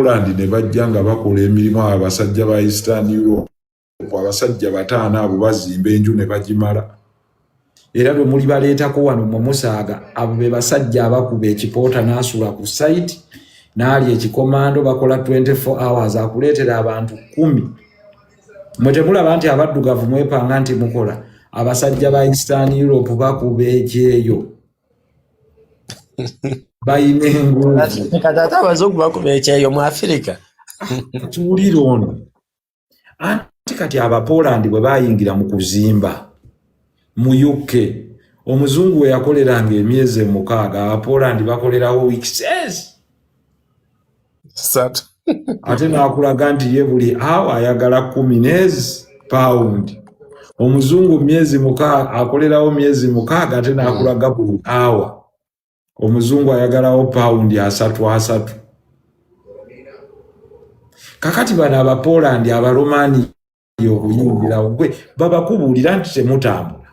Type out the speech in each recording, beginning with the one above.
Poland ne bajja nga bakola emirimu abasajja ba Eastern Europe abasajja bataana abo bazimba enju ne bagimala era bwe muli baleetako wano mu Musaaga abo be basajja abakuba ekipoota n'asula ku site n'ali ekikomando bakola 24 hours akuleetera abantu 10 mwe temulaba nti abaddugavu mwepanga nti mukola abasajja ba Eastern Europe bakuba ekyeyo bayina enguvu kati abazungu bakuba ekyeyo mu Afirika tuwulira ono anti kati Abapoland bwe bayingira mu kuzimba mu UK omuzungu we yakoleranga emyezi 6 Abapoland bakolerawo weeks ate n'akulaga nti ye buli awa ayagala 10 pound omuzungu myezi 6 akolerawo myezi 6 ate n'akulaga buli awa omuzungu ayagalawo pound 3 kakati bano Abapoland Abaromani okuyingirawo gwe babakubuulira nti temutambula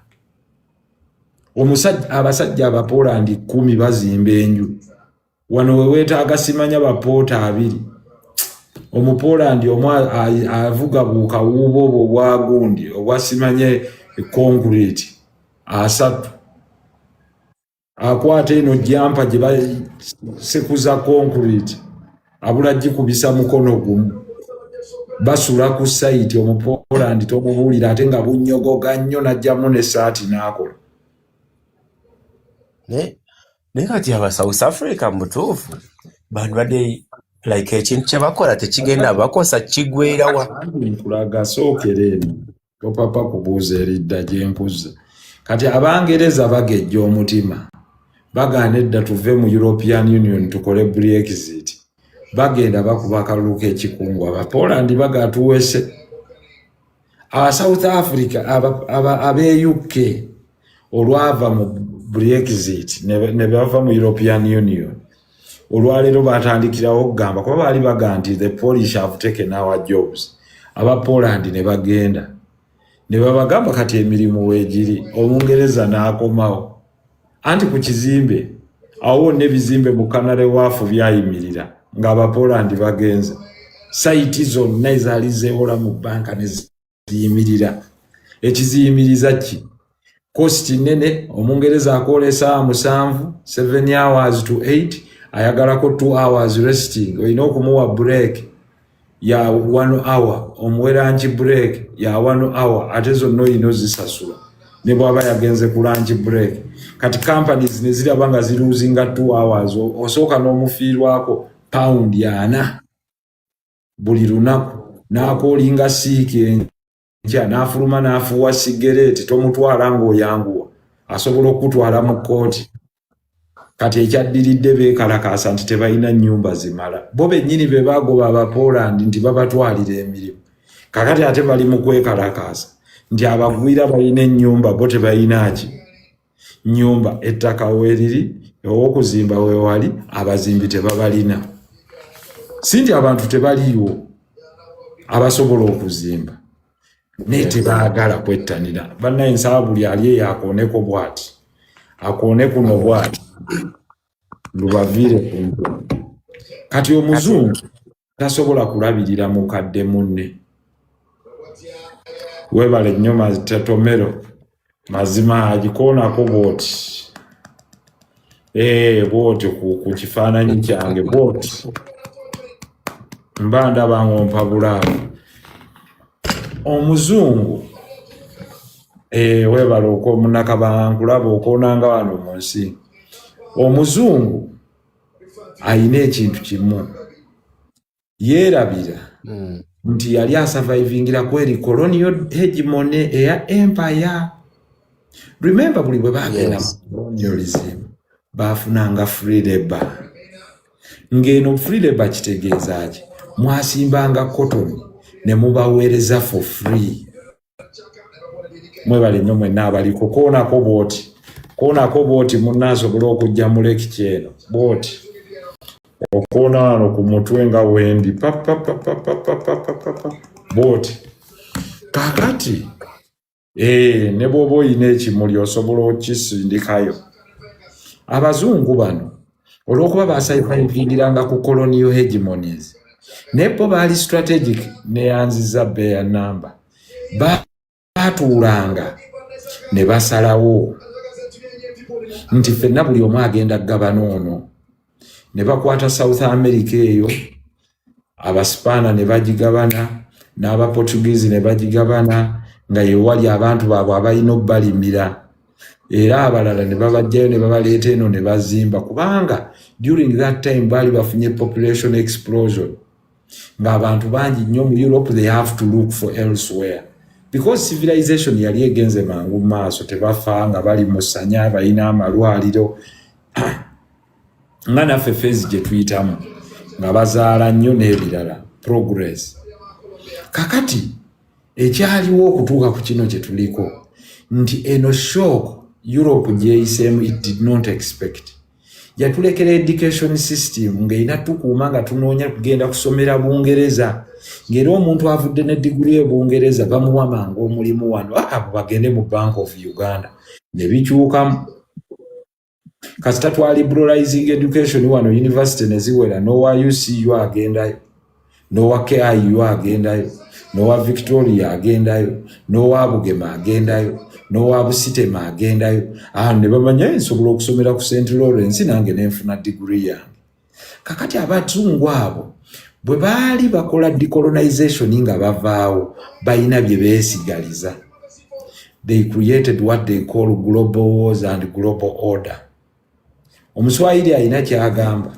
abasajja Abapoland 10 bazimba enju wano we weetaaga simanya bapoota 2 Omupolandi omu avuga bukawuubo obwo bwagundi obwasimanye concrete 3 akwata eno jampa gye basekuza concrete abula gikubisa mukono gumu basula ku site Omupolandi tomubuulira ate nga bunyogoga nnyo najjamu n'essaati n'akola ne kati aba South Africa mutuufu bantu badde like ekintu kye bakola tekigenda bakosa kigwerawa nkulaga sookera eno topapa kubuuza eridda gye nkuza kati Abangereza bagejja omutima bagaana edda tuve mu European Union tukole Brexit bagenda bakuba akalulu k'ekikungu Abapoland bagatuwese South Africa abe UK olwava mu Brexit ne bava mu European Union olwaleero batandikirawo okugamba kuba baali baga nti the Polish have taken our jobs Abapoland ne bagenda ne babagamba kati emirimu weegiri Omungereza n'akomawo anti ku kizimbe awo n'ebizimbe mu Canary Wharf byayimirira nga Abapoland bagenze saiti zonna ezaali zeewola mu banka ne ziyimirira ekiziyimiriza ki kosti nene Omungereza akola essaawa 7 hours to 8 ayagalako 2 hours resting olina okumuwa break ya 1 hour omuwe lunch break ya 1 hour ate zonna olina ozisasula ne bw'aba yagenze ku lunch break kati companies ne ziraba nga ziruzinga 2 hours osooka n'omufiirwako pound 4 buli lunaku n'akoolinga siiki enkya n'afuluma n'afuuwa sigareeti tomutwala ng'oyanguwa asobola okutwala mu kkooti kati ekyaddiridde beekalakaasa nti tebalina nnyumba zimala bo bennyini be baagoba Abapoland nti babatwalira emirimu kakati ate bali mu kwekalakaasa nti abagwira balina ennyumba bo tebalina ki nnyumba ettaka weeriri ow'okuzimba weewali abazimbi tebabalina si nti abantu tebaliiwo abasobola okuzimba naye tebaagala kwettanira bannaye nsaba buli ali eyo akooneko bw'ati akoone kuno bw'ati lubaviire ku kati omuzungu tasobola kulabirira mukadde munne webale nnyo Matomero mazima agikoonako bw'oti bw'oti ku kifaananyi kyange bw'oti mba ndaba ng'ompa bulaamu omuzungu webale omunakabankulaba okoonanga wano mu nsi omuzungu ayina ekintu kimu yeerabira nti yali asurvivingira kweri colonial hegemony eya empire remember buli bwe bagenda mu colonialism baafunanga free labor ng'eno free labor kitegeeza ki mwasimbanga cotton ne mubaweereza for free mwebale nnyo mwenna abaliko koonako bw'oti munnaasobola okujja mu leki eno bw'oti okoona wano ku mutwe nga wendi bw'oti kakati ne bw'oba oyina ekimuli osobola okisindikayo abazungu bano olw'okuba baasayivingiranga ku colonial hegemonies Nepo baali strategic neyanziza beya namba batuulanga ne basalawo nti ffenna buli omu agenda gavana ono ne bakwata South America eyo abaspaana ne bagigabana n'abaportuguese ne bagigabana nga yewali abantu baabwe abalina obbalimira era abalala ne babajjayo ne babaleeta eno ne bazimba kubanga during that time baali bafunye population explosion ng'abantu bangi nnyo mu Europe they have to look for elsewhere because civilization yali egenze mangu maaso tebafa nga bali mu ssanya balina amalwaliro nga naffe phase gye tuyitamu nga bazaala nnyo n'ebirala progress kakati ekyaliwo okutuuka ku kino kye tuliko nti eno shock Europe gyeyiseemu it did not expect yatulekera education system ng'erina tukuuma nga tunoonya kugenda kusomera Bungereza ng'era omuntu avudde ne diguli e Bungereza bamuwa mangu omulimu wano abo bagende mu Bank of Uganda ne bikyukamu kasita twa liberalizing education wano university ne ziwera nowa UCU agendayo nowa KIU agendayo nowa Victoria agendayo nowa Bugema agendayo nowa Busitema agendayo ne bamanya nsobola okusomera ku St. Lawrence nange nenfuna degree yange kakati abatungu abo bwe baali bakola decolonization nga bavaawo balina bye beesigaliza they created what they call global wars and global order omuswahili alina kyagamba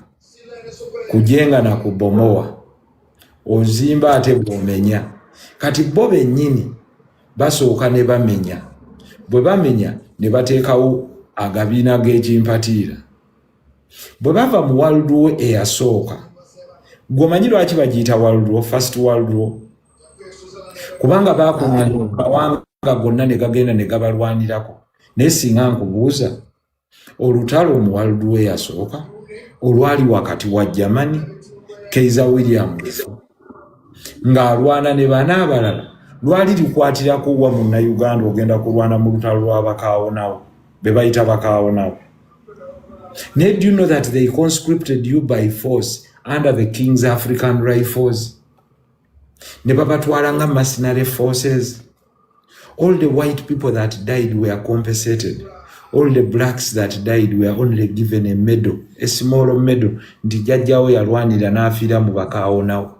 kujenga na kubomoa ozimba ate bwomenya kati bo bennyini basooka ne bamenya bwe bamenya ne bateekawo agabiina g'ekimpatiira bwe bava mu World War eyasooka gwomanyi lwaki bagiyita World War, First World War kubanga bakuŋŋaanya amawanga gonna ne gagenda ne gabalwanirako naye singa nkubuuza olutalo mu World War eyasooka olwali wakati wa Germany Kaiser William ng'alwana ne bana abalala lwali likwatirako wa munnayuganda ogenda kulwana mu lutalo lw'abakaawonawo be bayita bakaawonawo naye do you know that they conscripted you by force under the King's African Rifles ne babatwala nga mercenary forces all the white people that died were compensated all the blacks that died were only given a medal a small medal nti jjajjawo yalwanira n'afiira mu bakaawonawo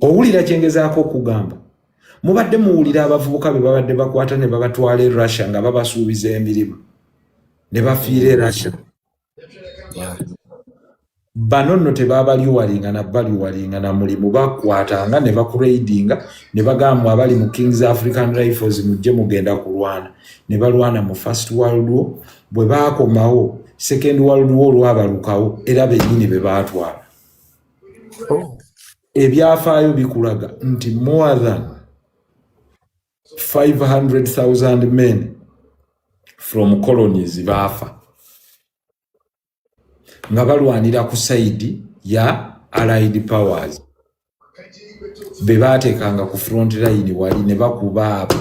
owulira kyengezaako okugamba mubadde muwulira abavubuka be babadde bakwata ne babatwala e Russia nga babasuubiza emirimu ne bafiira e Russia bano nno tebabaliwalinga na baliwalinga na mulimu bakwatanga ne bakuraidinga ne bagamba abali mu King's African Rifles mujje mugenda kulwana ne balwana mu First World War bwe baakomawo Second World War lwabalukawo era bennyini be baatwala ebyafaayo bikulaga nti more than 500,000 men from colonies baafa nga balwanira ku side ya Allied powers be baateekanga ku front line wali ne bakuba abo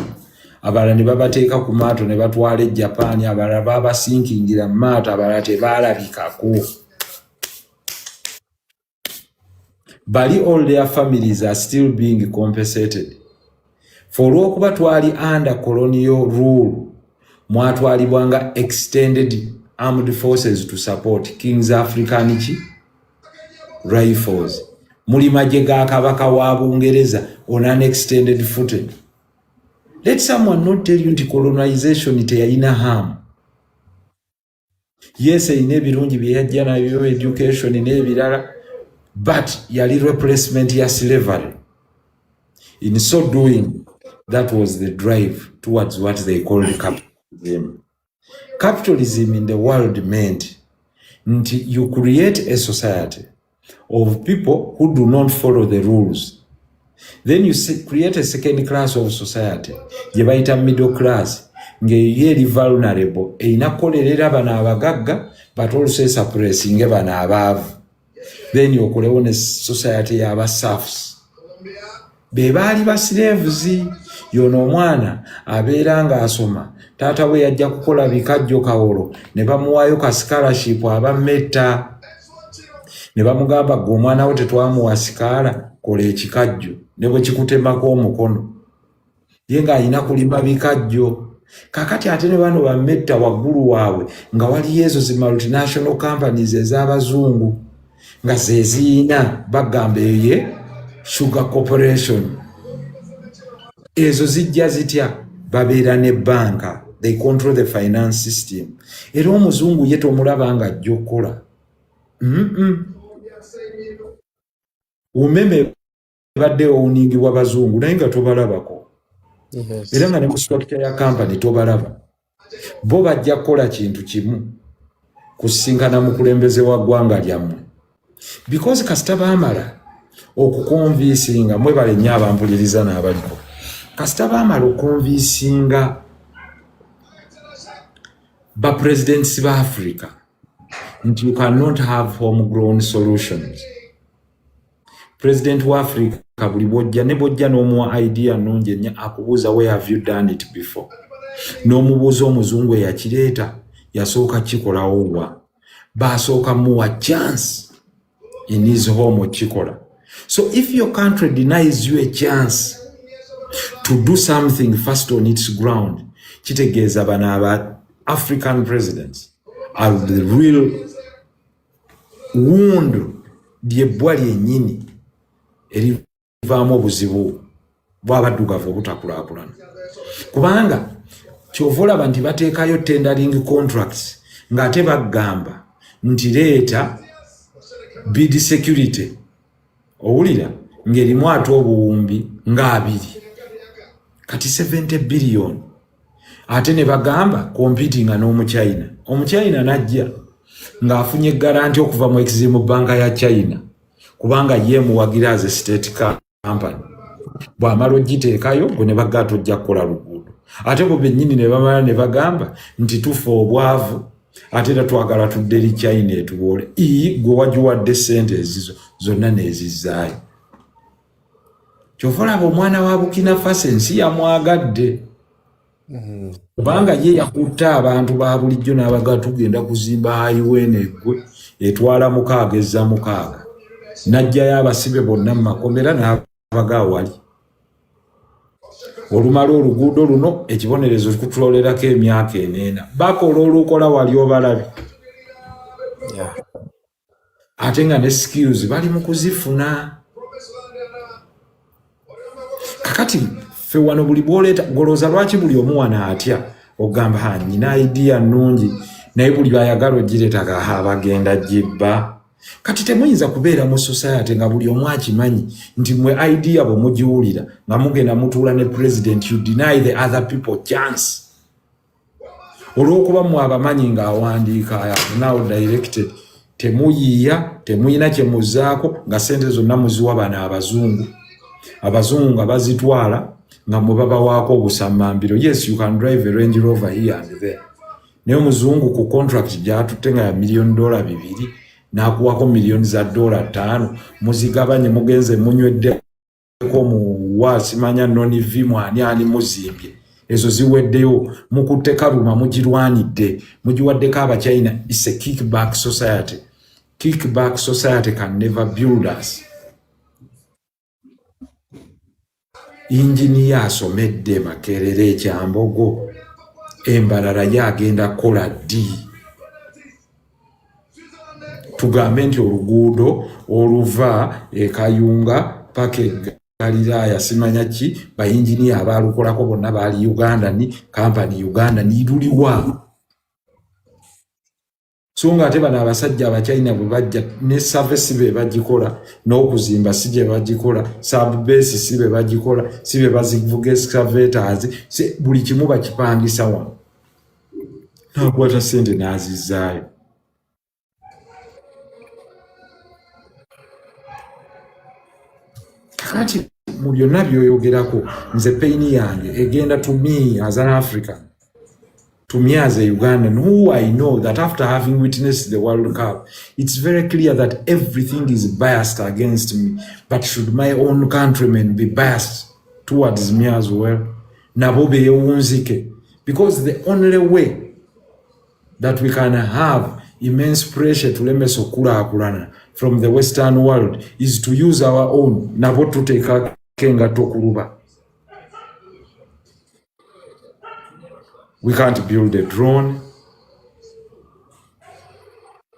abalala ne babateeka ku maato ne batwala e Japan abalala babasinkingira mu maato abalala tebaalabikako bali all their families are still being compensated for olw'okuba twali under colonial rule mwatwalibwanga extended armed forces to support King's African Rifles muli magye ga kabaka wa Bungereza on an extended footing. Let someone not tell you nti colonization teyalina harm. Yes, eyina ebirungi bye yajja nabyo education n'ebirala but yali replacement ya slavery. In so doing, that was the drive towards what they called capitalism. Capitalism in the world meant you create a society of people who do not follow the rules. Then you create a second class of society, yebaita middle class, ngeyeri vulnerable, einakolerera bana abagagga, but also suppressing bana abavu. Then you okolewo ne society yaba serfs. Bebaali ba slaves, yono omwana abeera nga asoma taata we yajja kukola bikajjo kawolo ne bamuwaayo ka scholarship abametta ne bamugamba gwe omwana wo tetwamuwa sikaala kola ekikajjo ne bwe kikutemako omukono ye ng'alina kulima bikajjo. Kakati ate ne bano bametta waggulu waabwe nga waliyo ezo zi multinational companies ez'abazungu nga ze ziina bagamba eye Sugar Corporation. Ezo zijja zitya babeera ne banka, they control the finance system. Era omuzungu ye tomulaba nga ajja okukola. Umeme badde owuningibwa bazungu naye nga tobalabako. Era nga ne mu structure ya company tobalaba. Bo bajja kukola kintu kimu kusinkana mukulembeze wa ggwanga lyammwe. Because kasita baamala okukonvinsinga mwebale nnyo abampuliriza n'abaliko. Kasita baamala okukonvinsinga ba presidents ba Africa nti you cannot have homegrown solutions. President wa Africa buli bwojja ne bwojja n'omuwa idea nnungi ennyo akubuuza where have you done it before. N'omubuuza omuzungu eyakireeta yasooka kikolawo wa. Baasooka muwa chance in his home okikola. So if your country denies you a chance to do something first on its ground, kitegeeza bano aba African presidents are the real wound lyebbwa lyennyini erivaamu obuzibu bw'abaddugavu obutakulaakulana. Kubanga kyova olaba nti bateekayo tendering contracts ng'ate bagamba nti leeta bid security, owulira ng'erimu ate obuwumbi nga 2 kati 70 billion. Ate ne bagamba competing n'omuchina. Omuchina najja ng'afunye garanti okuva mu Exim Bank ya China kubanga ye muwagira as a state company. Bw'amala ogiteekayo gwe ne bagamba tojja kukola luguudo. Ate bo bennyini ne bamala ne bagamba nti tufa obwavu ate era twagala tudde eri China etuwoole. Gwe wagiwadde ssente ezizo zonna n'ezizaayo. Kyova olaba omwana wa Burkina Faso ensi yamwagadde. Kubanga ye yakutta abantu ba bulijjo n'abaga tugenda kuzimba highway neggwe etwala 6 ezza 6. Najjayo abasibe bonna mu makomera n'abaga wali. Olumala oluguudo luno ekibonerezo kutulolerako emyaka 4. Bakola olukola wali obalabi. Ate nga ne skills bali mu kuzifuna. Kakati fe wano buli bwoleeta goloza lwaki buli omu wana atya ogamba nnyina idea nnungi naye buli bayagala ogireetaka bagenda gibba. Kati temuyinza kubeera mu society nga buli omu akimanyi nti mwe idea bwe mugiwulira nga mugenda mutuula ne president, you deny the other people chance. Olw'okuba mwe abamanyi ng'awandiika now directed temuyiiya temuyina kye muzzaako nga ssente zonna muziwa bano abazungu. Abazungu nga bazitwala nga mwe babawaako obusammambiro. Yes, you can drive a Range Rover here and there. Naye omuzungu ku contract gy'atutte nga ya $1 million 2 n'akuwako million za $5 muzigabanye mugenze munyweddeko mu wasimanya nonivi mwani muzimbye. Ezo ziweddeyo mukutte kaluma mugirwanidde mugiwaddeko abachina. It's a kickback society. Kickback society can never build us. Engineer asomedde Makerere Kyambogo embalala yagenda kola ddi. Tugambe nti oluguudo oluva Kayunga paka Galilaya simanya ki ba engineer abalukolako bonna baali Uganda ni company Uganda ni luliwa. So nga ate bano abasajja abachina bwe bajja ne service be bagikola n'okuzimba si gye bagikola, sub base si be bagikola, si be bazivuga excavators, si buli kimu bakipangisa wano n'akwata ssente n'azizaayo. Kati mu byonna by'oyogerako nze pain yange egenda to me as an African, to me as a Ugandan, who I know that after having witnessed the World Cup, it's very clear that everything is biased against me. But should my own countrymen be biased towards me as well? Nabo beewunzike because the only way that we can have immense pressure to lemesa okkulaakulana from the Western world is to use our own nabo tuteekako engatto okuluba. We can't build a drone.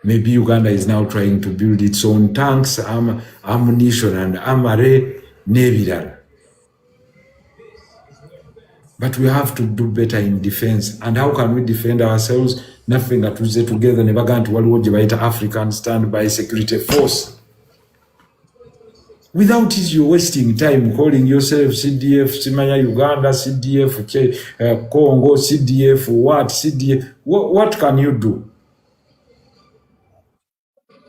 Maybe Uganda is now trying to build its own tanks, ammunition and amare nebirala. But we have to do better in defense. And how can we defend ourselves? Nothing that we say together nebaganti waliwo gye bayita African Standby Security Force. Without it, you're wasting time calling yourself CDF, Simaya Uganda, CDF, Congo, CDF, what, CDF. What can you do?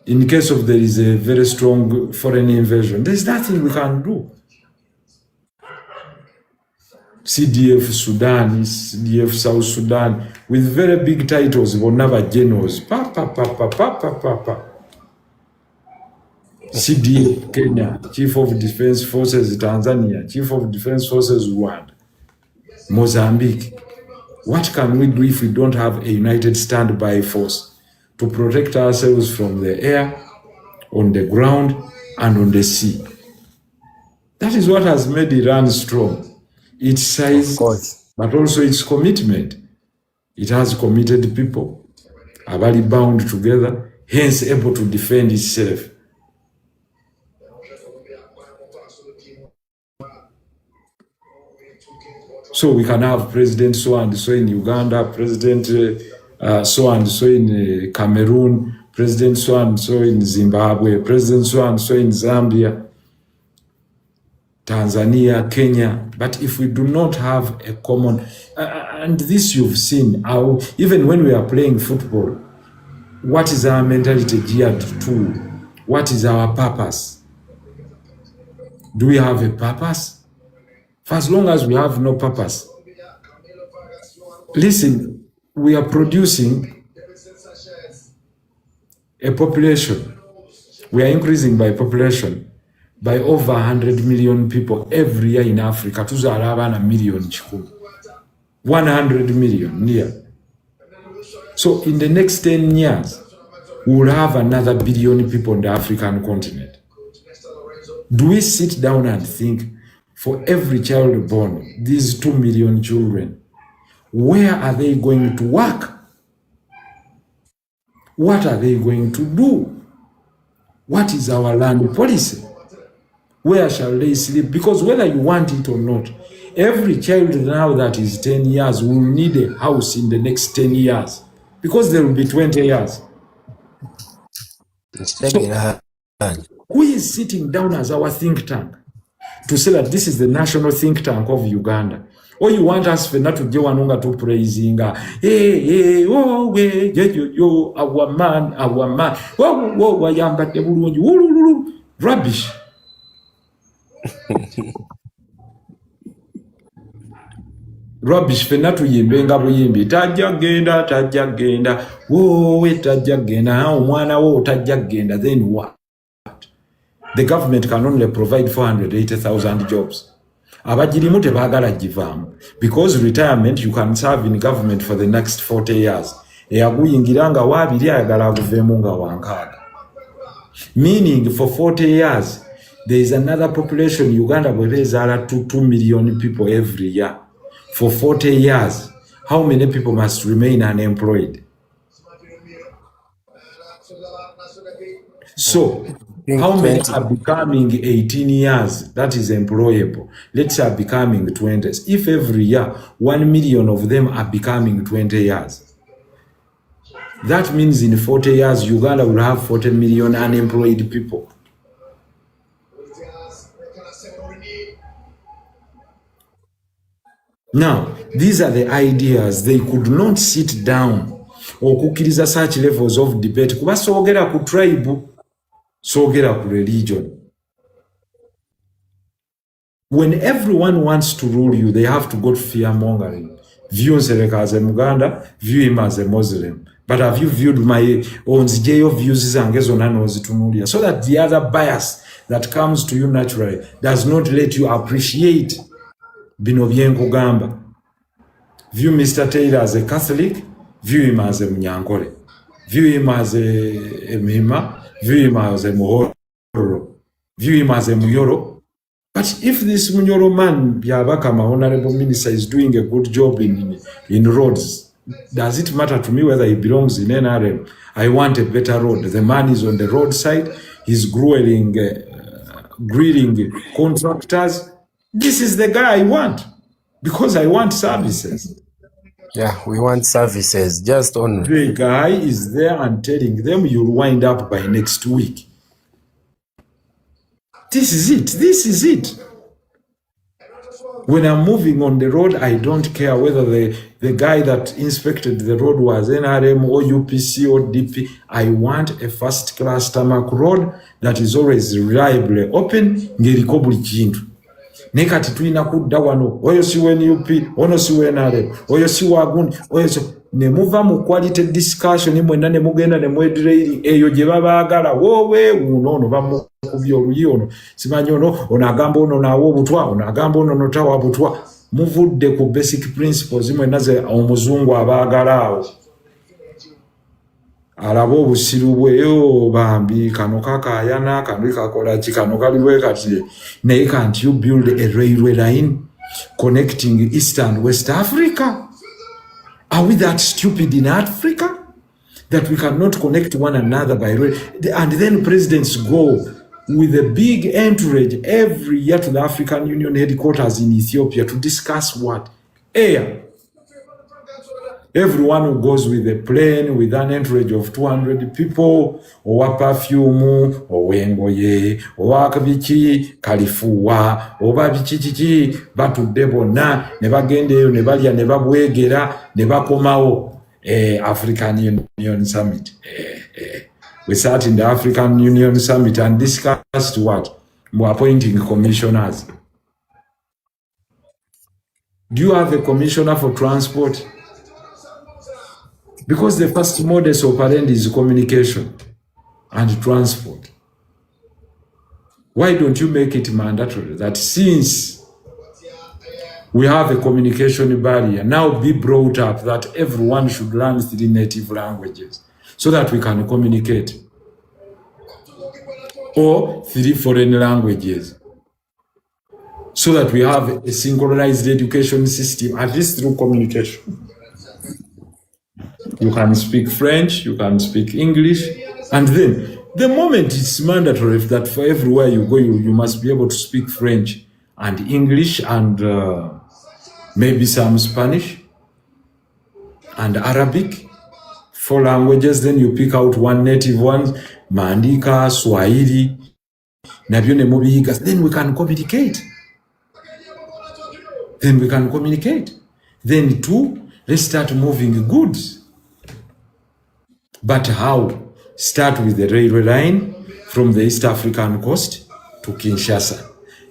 In case of there is a very strong foreign invasion, there's nothing we can do. CDF Sudan, CDF South Sudan, with very big titles, but never generals. CDF Kenya, Chief of Defense Forces Tanzania, Chief of Defense Forces Rwanda, Mozambique. What can we do if we don't have a united standby force to protect ourselves from the air, on the ground, and on the sea? That is what has made Iran strong. Its size, but also its commitment. It has committed people, abali bound together, hence able to defend itself. So we can have President so and so in Uganda, President so and so in Cameroon, President so and so in Zimbabwe, President so and so in Zambia, Tanzania, Kenya. But if we do not have a common, and this you've seen, how even when we are playing football, what is our mentality geared to? What is our purpose? Do we have a purpose? For as long as we have no purpose, listen, we are producing a population. We are increasing by population by over 100 million people every year in Africa. Tuzaala abaana million 100 million near. So in the next 10 years, we will have another billion people on the African continent. Do we sit down and think, for every child born, these 2 million children, where are they going to work? What are they going to do? What is our land policy? Where shall they sleep? Because whether you want it or not, every child now that is 10 years will need a house in the next 10 years. Because there will be 20 years. So, who is sitting down as our think tank to say that this is the national think tank of Uganda? Or you want us not to go and to praising, our man, rubbish. Rubbish fena tuyimbe nga buyimbi tajja genda wowe tajja genda omwana wo tajja genda, then what? The government can only provide 480,000 jobs. Abagirimu tebagala givaamu because retirement you can serve in government for the next 40 years. Eyaguyingiranga waabiri ayagala aguveemu nga wankaaga. Meaning for 40 years there is another population. Uganda bwebeezaala 2 million people every year. For 40 years, how many people must remain unemployed? So, how many are becoming 18 years? That is employable. Let's say are becoming 20s. If every year 1 million of them are becoming 20 years, that means in 40 years Uganda will have 40 million unemployed people. Now, these are the ideas. They could not sit down or kukiriza such levels of debate. Kuba soogera ku tribe, soogera ku religion. When everyone wants to rule you, they have to go to fear-mongering. View Nsereko as a Muganda, view him as a Muslim. But have you viewed my own views so that the other bias that comes to you naturally does not let you appreciate bino byenkugamba. View Mr. Taylor as a Catholic, view him as a Munyankole, view him as a Mhima, view him as a Muhoro, view him as a Muyoro. But if this Munyoro man, Yabaka, my honorable minister, is doing a good job in roads, does it matter to me whether he belongs in NRM? I want a better road. The man is on the roadside. He's grilling contractors. This is the guy I want because I want services. Yeah, we want services. Just on the guy is there and telling them you'll wind up by next week. This is it. This is it. When I'm moving on the road, I don't care whether the guy that inspected the road was NRM or UPC or DP. I want a first-class tarmac road that is always reliably open. Ngeriko buli kintu. Nekati tuina kudda wano. Oyo siwe NUP, ono siwe NRM. Oyo siwe agundi. Oyo siwe. Ne muva mu quality discussion mwenna ne mugenda ne mwedirairi eyo gye babaagala wowe uno bamukubye oluyi ono simanyi ono agamba ono naawo obutwa ono agamba ono notawa obutwa muvudde ku basic principles mwenna ze omuzungu abaagala awo alaba obusiru bweyo bambi kano kakayana kano kakola ki kano kaliwe kati naye can't you build a railway line connecting East and West Africa? Are we that stupid in Africa that we cannot connect one another by rail? And then presidents go with a big entourage every year to the African Union headquarters in Ethiopia to discuss what? Air. Everyone who goes with a plane with an entourage of 200 people, or perfume, or wengoye, or akabiki, kalifuwa, or babichichi, batudde bonna, neba gendeyo, nebalya, neba bwegera, neba komao, African Union Summit. We sat in the African Union Summit and discussed what? We're appointing commissioners. Do you have a commissioner for transport? Because the first modus operandi is communication and transport. Why don't you make it mandatory that since we have a communication barrier, now be brought up that everyone should learn 3 native languages so that we can communicate, or 3 foreign languages so that we have a synchronized education system, at least through communication. You can speak French, you can speak English, and then the moment it's mandatory that for everywhere you go, you must be able to speak French and English and maybe some Spanish and Arabic, 4 languages, then you pick out one native one, Mandika, Swahili, Nabione Mobigas, then we can communicate. Then 2, let's start moving goods. But how? Start with the railway line from the East African coast to Kinshasa.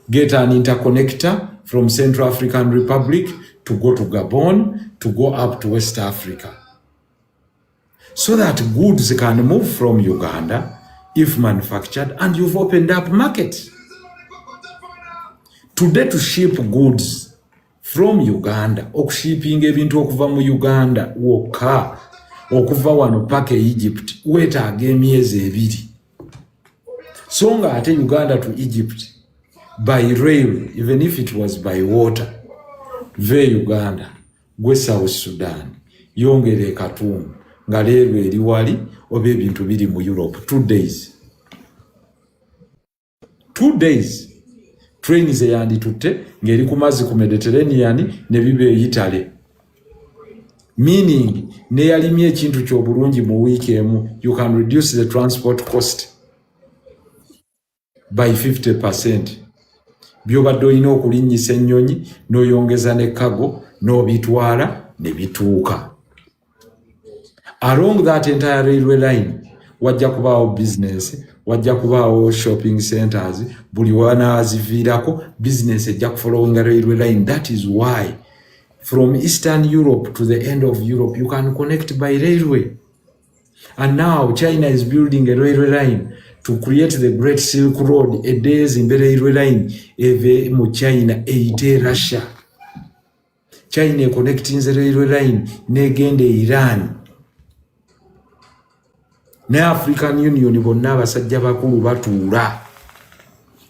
Get an interconnector from Central African Republic to go to Gabon, to go up to West Africa. So that goods can move from Uganda, if manufactured, and you've opened up markets. Today to ship goods from Uganda, okushipping ebintu okuva mu Uganda, woka, okuva wano paka Egypt, weetaaga emyezi 2. So nga ate Uganda to Egypt, by rail, even if it was by water, ve Uganda, gwe South Sudan, yongere Khartoum, nga leero eri wali, oba ebintu biri mu Europe, 2 days. 2 days. Train zeyanditutte, ngeri ku mazzi ku Mediterranean, ne bibe Italy. Meaning, neyalimye ekintu ky'obulungi mu week emu, you can reduce the transport cost by 50%. Byobadde olina okulinnyisa ennyonyi, n'oyongeza ne cargo, n'obitwala, ne bituuka. Along that entire railway line, wajja kubaawo business, wajja kubaawo shopping centers, buli wanaaziviirako, business ejja kufollowing a railway line. That is why from Eastern Europe to the end of Europe, you can connect by railway. And now China is building a railway line to create the Great Silk Road, a days in the railway line, eve mu China, eite Russia. China connecting railway line negende Iran ne African Union bonna abasajja bakulu batuula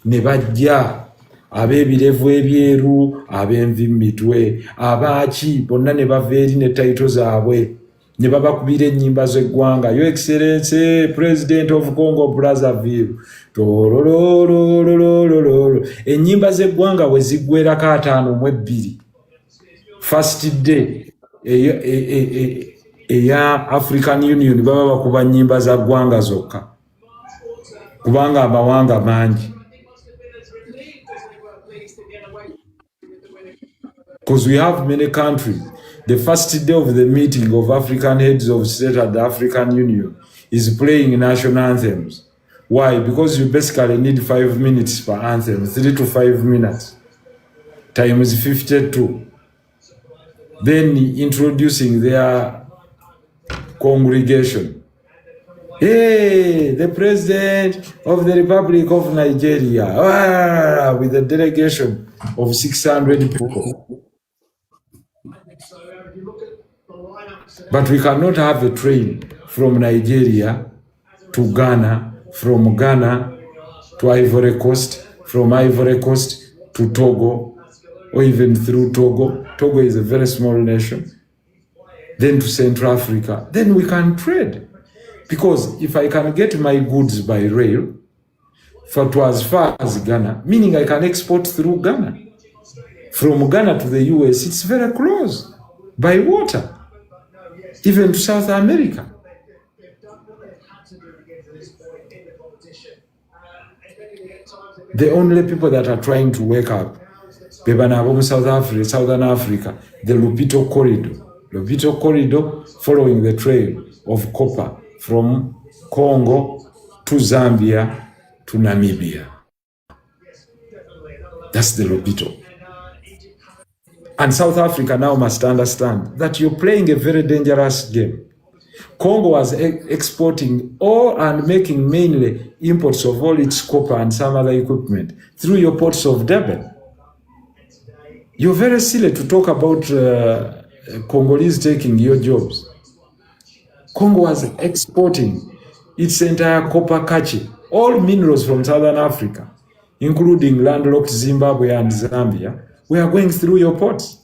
ne bajja ab'ebirevu ebyeru ab'envi mitwe abaaki bonna ne bava eri ne taito zaabwe ne babakubira ennyimba z'eggwanga Your Excellency President of Congo Brazzaville tororororororo ennyimba z'eggwanga bwe ziggwerako 5 first day eya African Union baba bakuba nnyimba za ggwanga zokka kubanga amawanga mangi because we have many countries. The first day of the meeting of African heads of state at the African Union is playing national anthems. Why? Because you basically need 5 minutes per anthem, 3 to 5 minutes, times 52. Then introducing their congregation. Hey, the President of the Republic of Nigeria, with a delegation of 600 people. But we cannot have a train from Nigeria to Ghana, from Ghana to Ivory Coast, from Ivory Coast to Togo, or even through Togo. Togo is a very small nation. Then to Central Africa. Then we can trade. Because if I can get my goods by rail to as far as Ghana, meaning I can export through Ghana. From Ghana to the US, it's very close. By water. Even to South America. The only people that are trying to wake up, Southern Africa, the Lupito Corridor following the trail of copper from Congo to Zambia to Namibia. That's the Lupito. And South Africa now must understand that you're playing a very dangerous game. Congo was exporting all and making mainly imports of all its copper and some other equipment through your ports of Durban. You're very silly to talk about Congolese taking your jobs. Congo was exporting its entire copper cache, all minerals from Southern Africa, including landlocked Zimbabwe and Zambia, we are going through your ports.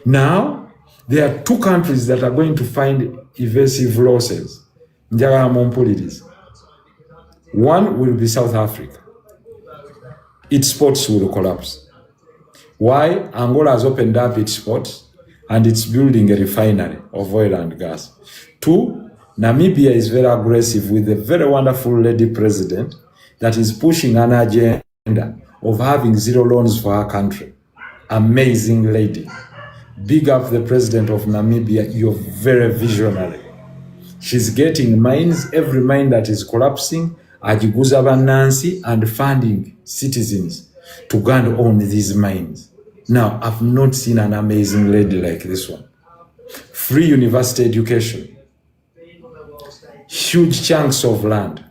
Now, there are 2 countries that are going to find evasive losses. One will be South Africa. Its ports will collapse. Why? Angola has opened up its ports and it's building a refinery of oil and gas. 2, Namibia is very aggressive with a very wonderful lady president that is pushing an agenda of having 0 loans for her country. Amazing lady. Big up the president of Namibia. You're very visionary. She's getting mines, every mine that is collapsing, ajiguza banansi and funding citizens to go and own these mines. Now, I've not seen an amazing lady like this one. Free university education, huge chunks of land,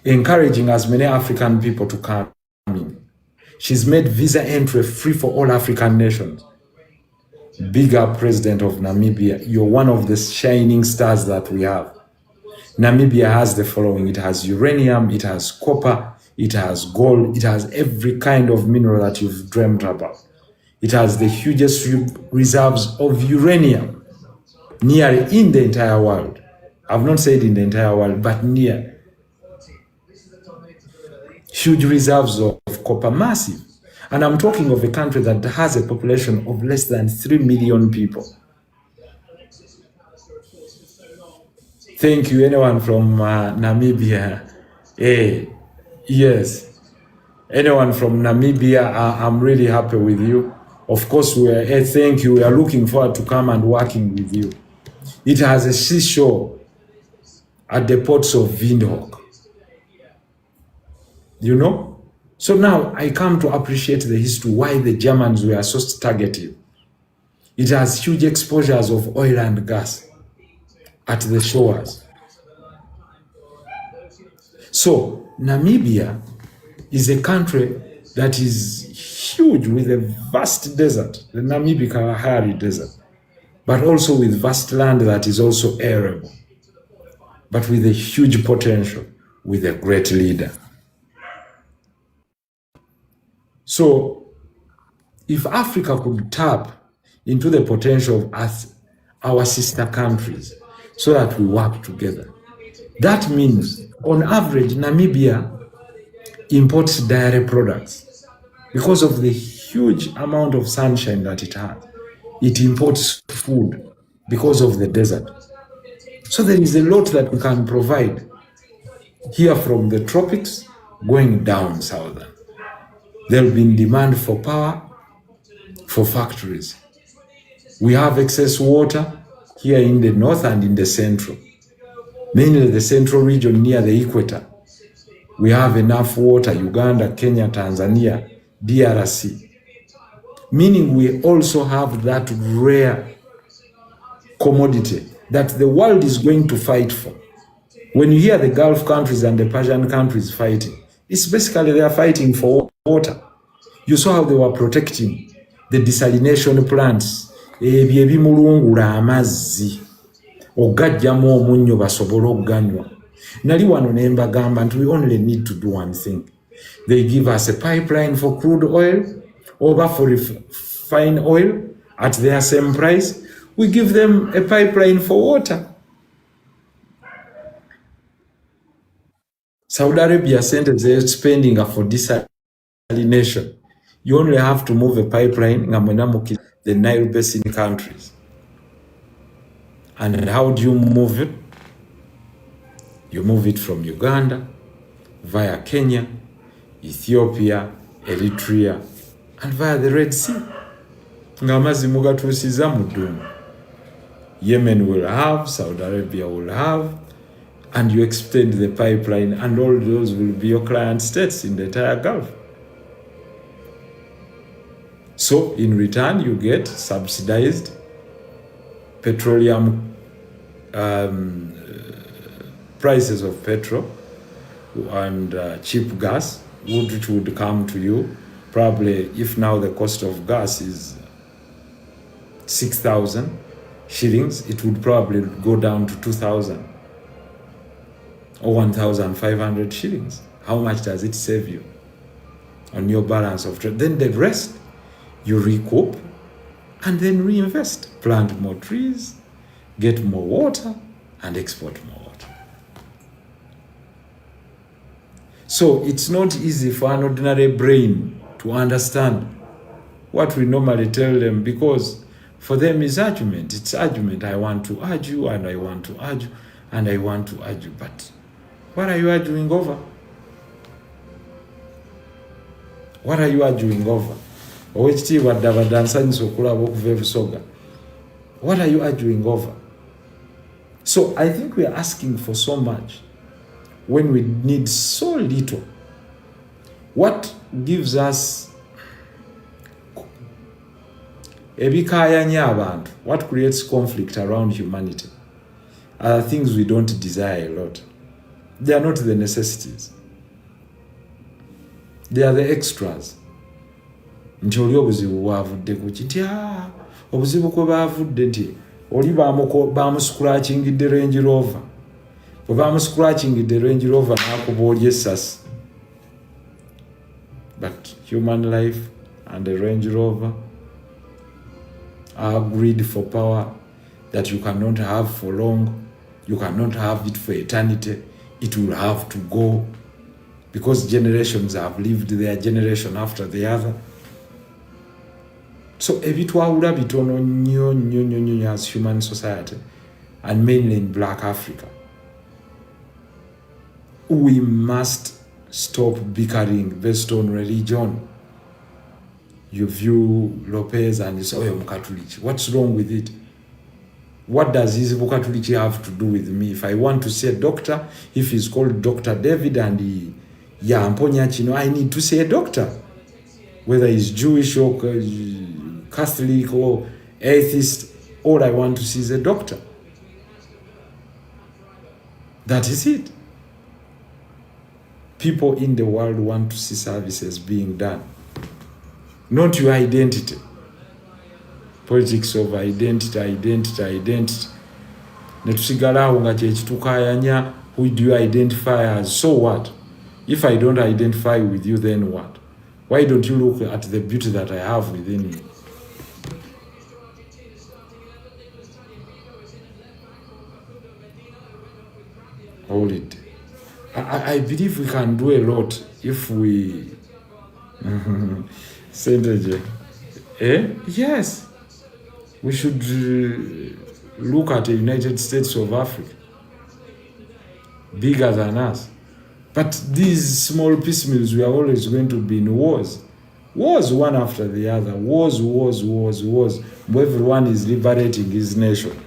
encouraging as many African people to come in. She's made visa entry free for all African nations. Big up President of Namibia. You're one of the shining stars that we have. Namibia has the following. It has uranium, it has copper, it has gold, it has every kind of mineral that you've dreamt about. It has the hugest reserves of uranium nearly in the entire world. I've not said in the entire world, but near. Huge reserves of copper, massive. And I'm talking of a country that has a population of less than 3 million people. Thank you, anyone from Namibia. Hey, yes. Anyone from Namibia, I'm really happy with you. Of course, thank you. We are looking forward to come and working with you. It has a seashore at the ports of Windhoek. You know? So now I come to appreciate the history, why the Germans were so targeted. It has huge exposures of oil and gas at the shores. So Namibia is a country that is huge with a vast desert, the Namib-Kalahari Desert, but also with vast land that is also arable, but with a huge potential, with a great leader. So if Africa could tap into the potential of our sister countries so that we work together, that means on average Namibia imports dairy products because of the huge amount of sunshine that it has. It imports food because of the desert. So there is a lot that we can provide here from the tropics going down southern. There will be demand for power, for factories. We have excess water here in the north and in the central, mainly the central region near the equator. We have enough water, Uganda, Kenya, Tanzania, DRC. Meaning we also have that rare commodity that the world is going to fight for. When you hear the Gulf countries and the Persian countries fighting, it's basically they are fighting for water. You saw how they were protecting the desalination plants. Ebyo ebimulungula amazzi ogajjamu omunnyo basobole okuganywa. Nali wano ne mbagamba nti we only need to do one thing. They give us a pipeline for crude oil, over for refined oil at their same price. We give them a pipeline for water. Saudi Arabia sent their spending for desalination. You only have to move a pipeline the Nile Basin countries. And how do you move it? You move it from Uganda, via Kenya, Ethiopia, Eritrea, and via the Red Sea. Ngamazi mugatusiza mudumu. Yemen will have, Saudi Arabia will have, and you extend the pipeline, and all those will be your client states in the entire Gulf. So in return, you get subsidized petroleum prices of petrol and cheap gas, which would come to you. Probably if now the cost of gas is 6,000 shillings, it would probably go down to 2,000 or 1,500 shillings. How much does it save you on your balance of trade? Then the rest you recoup and then reinvest. Plant more trees, get more water, and export more water. So it's not easy for an ordinary brain to understand what we normally tell them, because for them is argument. It's argument. I want to argue, and I want to argue, and I want to argue. But what are you arguing over? What are you arguing over? What are you arguing over? So I think we are asking for so much when we need so little. What gives us what creates conflict around humanity are things we don't desire a lot. They are not the necessities. They are the extras. Nti oli obuzibu bwavudde kuki nti obuzibu kwe bavudde nti oli bamuscratchingidde Range Rover. Bwe bamuscratchingidde Range Rover n'akuba oli essasi. But human life and the Range Rover are greed for power that you cannot have for long. You cannot have it for eternity. It will have to go because generations have lived their generation after the other. So ebitwawula bitono nnyo as human society, and mainly in Black Africa. We must stop bickering based on religion. You view Lopez and you say, oh, I'm Catholic. What's wrong with it? What does his Catholic have to do with me? If I want to see a doctor, if he's called Dr. David and I need to see a doctor. Whether he's Jewish or Catholic or atheist, all I want to see is a doctor. That is it. people in the world want to see services being done, not your identity. Politics of identity. Netusigalawo nga kyekitukayanya. Who do you identify as? So what? If I don't identify with you, then what? Why don't you look at the beauty that I have within you? Hold it. I believe we can do a lot if we yes. We should look at the United States of Africa, bigger than us. But these small piecemeals, we are always going to be in wars. Wars one after the other. Wars. Everyone is liberating his nation.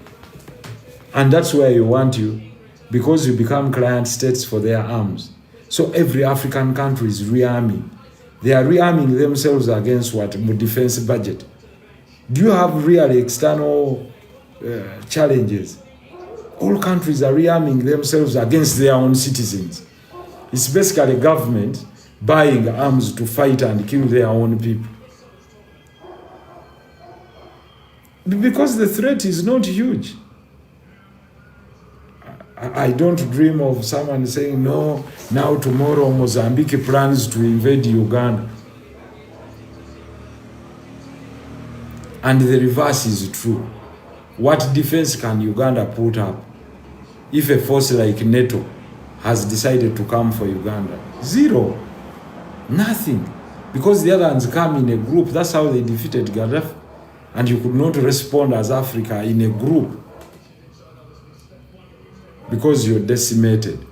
And that's where you want you, because you become client states for their arms. So every African country is rearming. They are rearming themselves against what? Defense budget. Do you have really external challenges? All countries are rearming themselves against their own citizens. It's basically government buying arms to fight and kill their own people. Because the threat is not huge. I don't dream of someone saying, no, now tomorrow Mozambique plans to invade Uganda. And the reverse is true. What defense can Uganda put up if a force like NATO has decided to come for Uganda? Zero. Nothing. Because the other ones come in a group. That's how they defeated Gaddafi. And you could not respond as Africa in a group because you're decimated.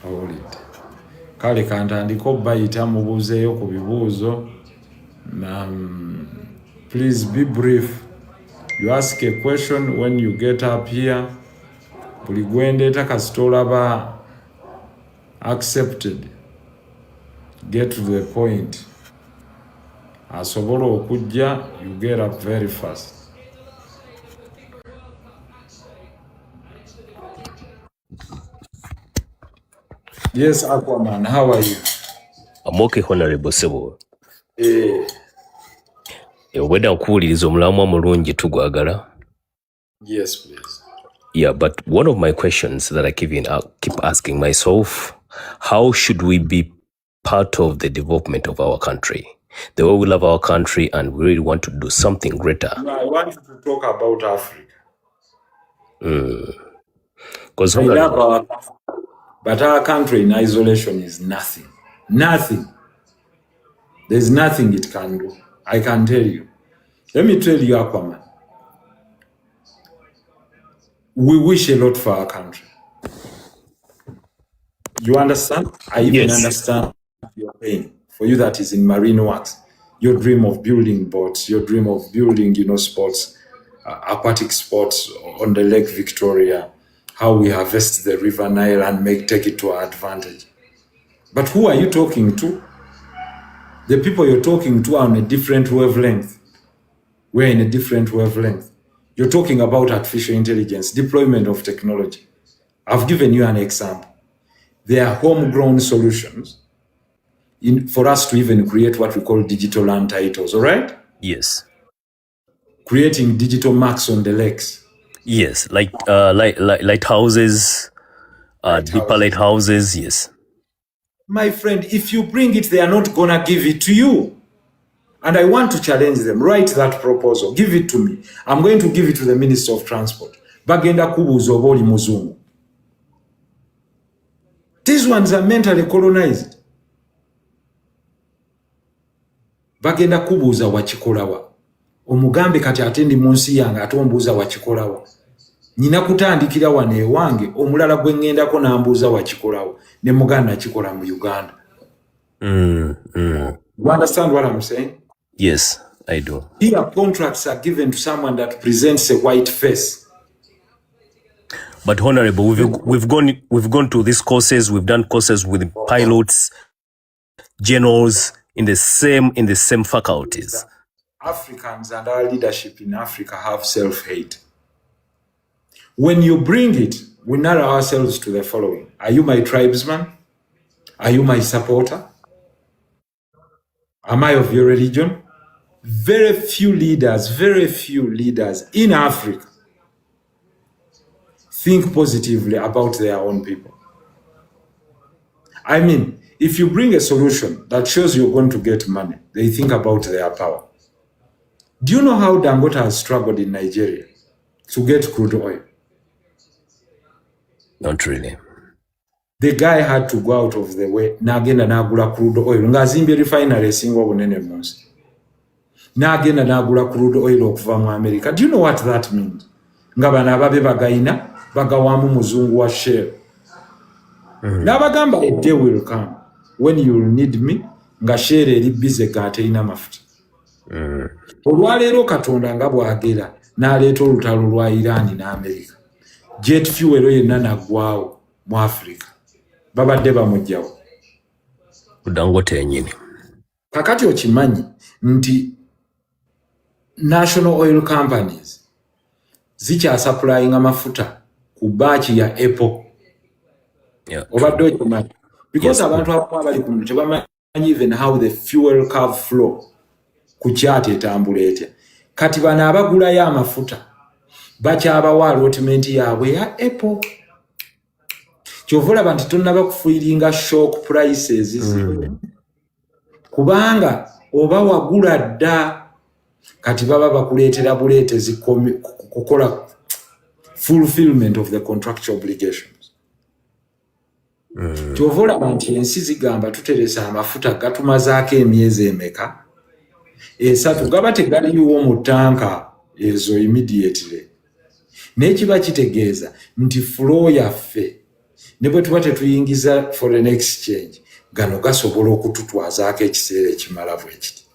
Hold it. Kale kantandika bayita mubuzeeyo ku bibuuzo. Please be brief. You ask a question when you get up here. Buli gwendeeta kasita olaba accepted. Get to the point. Asobola okujja, you get up very fast. Yes, Aquaman, how are you? I'm okay, Honorable Sebo. Whether nkuwuliriza omulamu omulungi tugwagala. Yes, please. Yeah, but one of my questions that I keep asking myself, how should we be part of the development of our country? The way we love our country and we really want to do something greater. No, I want you to talk about Africa. Because I love our country, but our country in isolation is nothing. Nothing. There's nothing it can do. I can tell you. Let me tell you, Aquaman. We wish a lot for our country. You understand? I even understand your pain. For you that is in marine works, your dream of building boats, your dream of building, sports, aquatic sports on the Lake Victoria, how we harvest the River Nile and take it to our advantage. But who are you talking to? The people you're talking to are on a different wavelength. We're in a different wavelength. You're talking about artificial intelligence, deployment of technology. I've given you an example. There are homegrown solutions for us to even create what we call digital land titles, all right? Yes. Creating digital marks on the lakes. Yes, like lighthouses, deeper lighthouses, yes. My friend, if you bring it, they are not going to give it to you. And I want to challenge them. Write that proposal. Give it to me. I'm going to give it to the Minister of Transport. Bagenda kubuuza oba oli muzungu. These ones are mentally colonized. Bagenda kubuuza wakikolawa. Omugambe kati ate ndi mu nsi yange ate ombuuza wakikolawa. Nina kutandikira wano ewange omulala gwe ŋŋendako n'ambuuza wakikolawa. Ne muganda nakikola mu Uganda. You understand what I'm saying? Yes, I do. Here, contracts are given to someone that presents a white face. But Honorable, we've gone to these courses. We've done courses with pilots, generals in the same faculties. Africans and our leadership in Africa have self-hate. When you bring it, we narrow ourselves to the following. Are you my tribesman? Are you my supporter? Am I of your religion? Very few leaders in Africa think positively about their own people. I mean, if you bring a solution that shows you're going to get money, they think about their power. Do you know how Dangote has struggled in Nigeria to get crude oil? Not really. The guy had to go out of the way. Nagenda nagula crude oil. Ngazimbye refinery esinga obunene munsi. Nagenda nagula crude oil okuva mu America. Do you know what that means? Nga bano ababe bagayina bagawamu muzungu wa Shell. N'abagamba a day will come when you will need me nga Shell eri busy gateina mafuta. Olwaleero Katonda nga bwagera n'aleeta olutalo lwa Iran n'Amerika. Jet fuel yenna naggwaawo mu Africa. Babadde bamugjawo. Dangote nyini. Kakati okimanyi nti national oil companies zikyasupplying amafuta ku baachi ya Apple. Yeah. Obadde okimanyi. Because abantu abamu abali kuno tebamanyi even how the fuel curve flow ku chart etambula etya. Kati bano abagulayo amafuta bakyabawa allotment yaabwe ya Apple. Kyovula nti tonnaba kufuiringa shock prices zino. Kubanga oba wagula dda kati baba bakuleetera buleetezi kukola fulfillment of the contractual obligations. Kyovula nti ensi zigamba tuteresa amafuta gatumazaako emyezi emeka. Esatu gaba tegaliwo mu tanka ezo immediately. N'ekiba kitegeeza nti flow yaffe ne bwe tuba tetuyingiza foreign exchange gano gasobola okututwazaako ekiseera ekimala bwe kiti.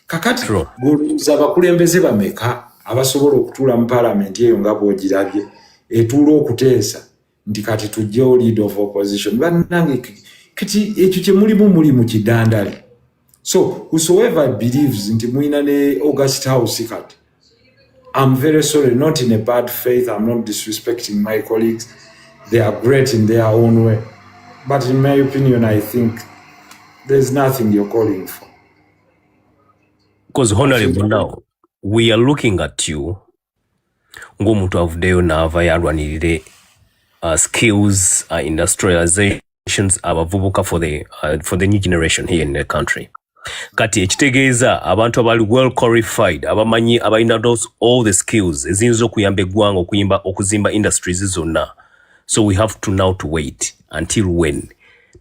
Kakati guluza abakulembeze bameka abasobola okutuula mu paalamenti eyo nga bw'ogirabye etuula okuteesa nti kati tujjewo leader of opposition. Bannange kati ekyo kye muli mu kidandali. So whosoever believes nti mwina ne August House kati, I'm very sorry, not in a bad faith. I'm not disrespecting my colleagues. They are great in their own way. But in my opinion, I think there's nothing you're calling for. Because honorable now, we are looking at you. Ngomuntu avuddeyo n'ava yalwanirire skills, industrializations, abavubuka for the new generation here in the country. Kati ekitegeeza abantu abali well qualified abamanyi abalina all the skills eziyinza okuyamba eggwanga okuzimba industries zonna. So we have to now to wait until when,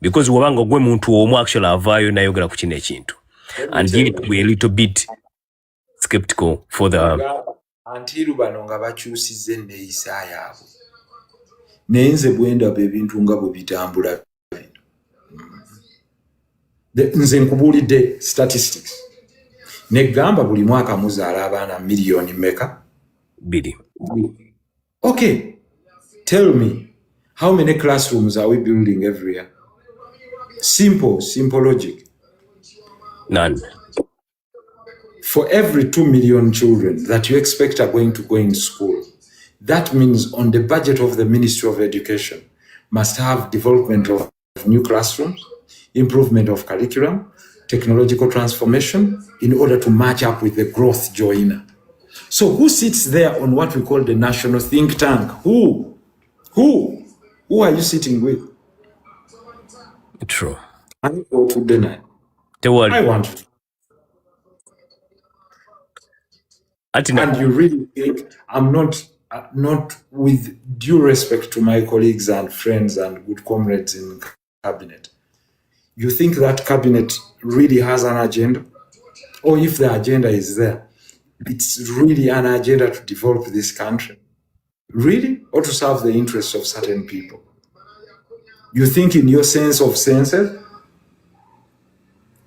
because wabanga gwe muntu omu actually avaayo nayogera ku kino ekintu, and yet we a little bit skeptical for the until bano nga bakyusizza enneeyisa yaabwe naye nze bwendaba ebintu nga bwe bitambula. Nze nkubuulidde statistics negamba buli mwaka muzaala abaana miliyoni meka? 2. Okay, tell me how many classrooms are we building every year? Simple logic. None. For every 2 million children that you expect are going to go in school, that means on the budget of the Ministry of Education must have development of new classrooms, improvement of curriculum, technological transformation in order to match up with the growth joiner. So who sits there on what we call the national think tank? Who are you sitting with? True. I go to deny. I want to. And you really think I'm not with due respect to my colleagues and friends and good comrades in cabinet. You think that cabinet really has an agenda? Or if the agenda is there, it's really an agenda to develop this country? Really? Or to serve the interests of certain people? You think in your sense of senses,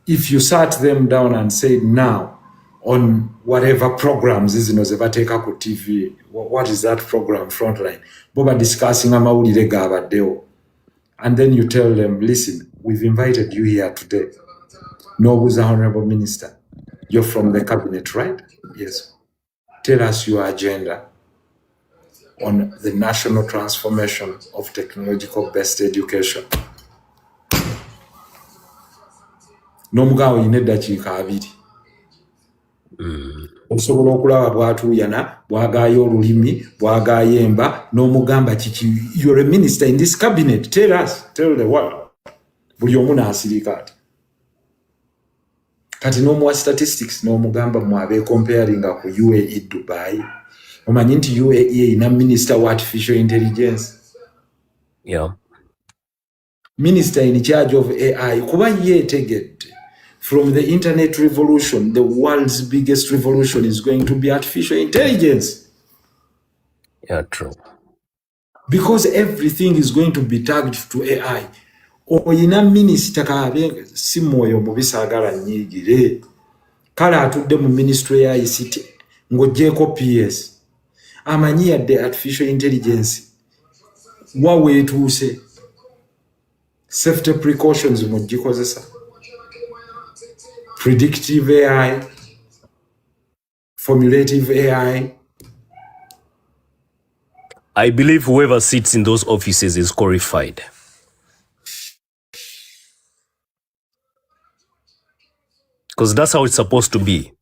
if you sat them down and said now on whatever programs is zebateka ku TV, what is that program, Frontline? Boba discussing amawulire gabaddewo. And then you tell them, listen, we've invited you here today. No, who's the Honorable Minister? You're from the cabinet, right? Yes. Tell us your agenda. on the national transformation of technological-based education. N'omugabo yina eddakiika 2. Osobola okulaba bw'atuuyana, bw'agaayo olulimi, bw'agaayemba, n'omugamba kiki. You're a minister in this cabinet. Tell us, tell the world. Buli omu n'asirika ati. Kati n'omuwa statistics n'omugamba mwabe comparinga ku UAE Dubai. Omanyi nti UAE ina minister wa artificial intelligence. Yeah. Minister in charge of AI. Kuba yeetegedde. From the internet revolution, the world's biggest revolution is going to be artificial intelligence. Yeah, true. Because everything is going to be tagged to AI. Oyina minister kaabe si mwoyo mubisa agala nnyigire. Kala atudde mu ministry ya ICT ng'oggyeko PS. Amanyi yadde artificial intelligence. Wa weetuuse. Safety precautions mugikozesa. Predictive AI, formulative AI. I believe whoever sits in those offices is qualified. Because that's how it's supposed to be.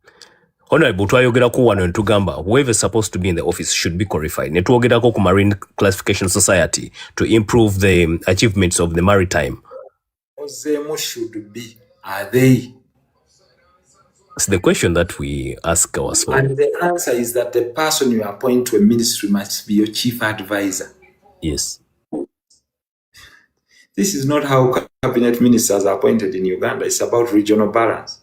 Honorable, twayogerako wano ntugamba whoever is supposed to be in the office should be qualified. Netwogerako ku Marine Classification Society to improve the achievements of the maritime. Ozemo should be. Are they? It's the question that we ask ourselves. And the answer is that the person you appoint to a ministry must be your chief advisor. Yes. This is not how cabinet ministers are appointed in Uganda. It's about regional balance.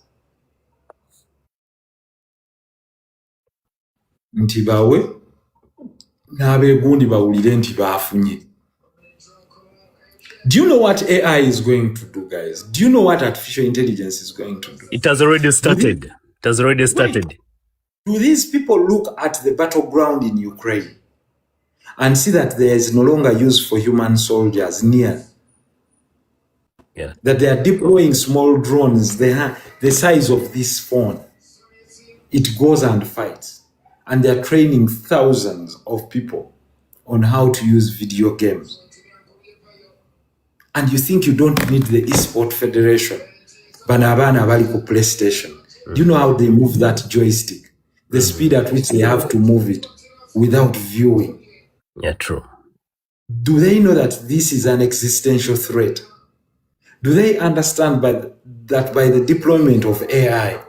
Nti bawe n'abeegundi bawulire nti baafunye. Do you know what AI is going to do, guys? Do you know what artificial intelligence is going to do? It has already started. It has already started. Do these people look at the battleground in Ukraine and see that there is no longer use for human soldiers near? Yeah. That they are deploying small drones, the size of this phone. It goes and fights. And they are training thousands of people on how to use video games. And you think you don't need the eSport Federation. Banabana bali ku PlayStation. Do you know how they move that joystick? The speed at which they have to move it without viewing. Yeah, true. Do they know that this is an existential threat? Do they understand that by the deployment of AI,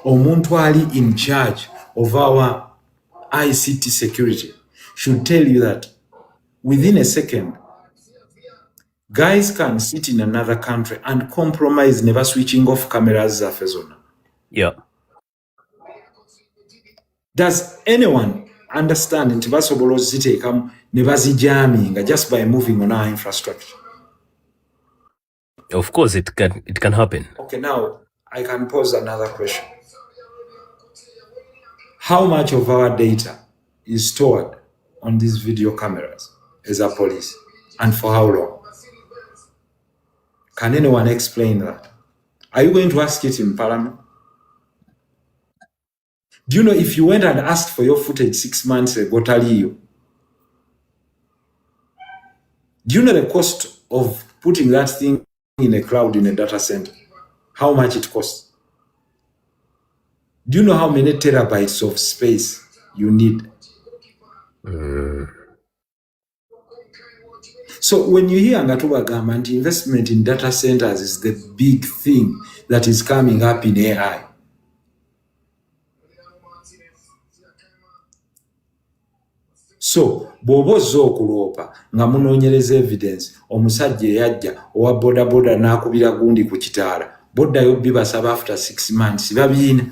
omuntu ali in charge of our ICT security should tell you that within a second, guys can sit in another country and compromise never switching off cameras za fezona. Yeah. Does anyone understand nti basobola oziteekamu ne bazijaminga just by moving on our infrastructure? Of course, it can happen. Okay, now I can pose another question. How much of our data is stored on these video cameras as a police, and for how long? Can anyone explain that? Are you going to ask it in Parliament? Do you know if you went and asked for your footage 6 months ago, taliyo? Do you know the cost of putting that thing in a cloud in a data center? How much it costs? Do you know how many terabytes of space you need? So when you hear Ngatuba government, investment in data centers is the big thing that is coming up in AI. So bw'oba okuloopa nga munoonyereza evidence omusajja eyajja owa bodaboda n'akubira gundi ku kitaala boddayo bibasaba after 6 months babiina.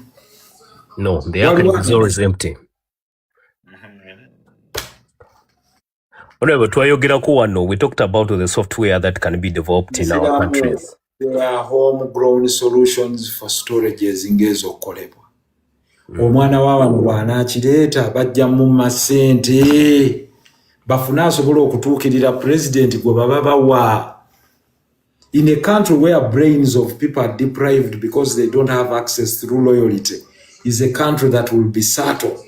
No, the archive is always empty. Whatever, twayogerako wano, we talked about the software that can be developed in our countries. There are homegrown solutions for storages ng'ez'okolebwa. Omwana w'abantu bw'anaakireeta bajja mu masente bafune asobola okutuukirira president gwe baba bawa. In a country where brains of people are deprived because they don't have access through loyalty, is a country that will be subtle.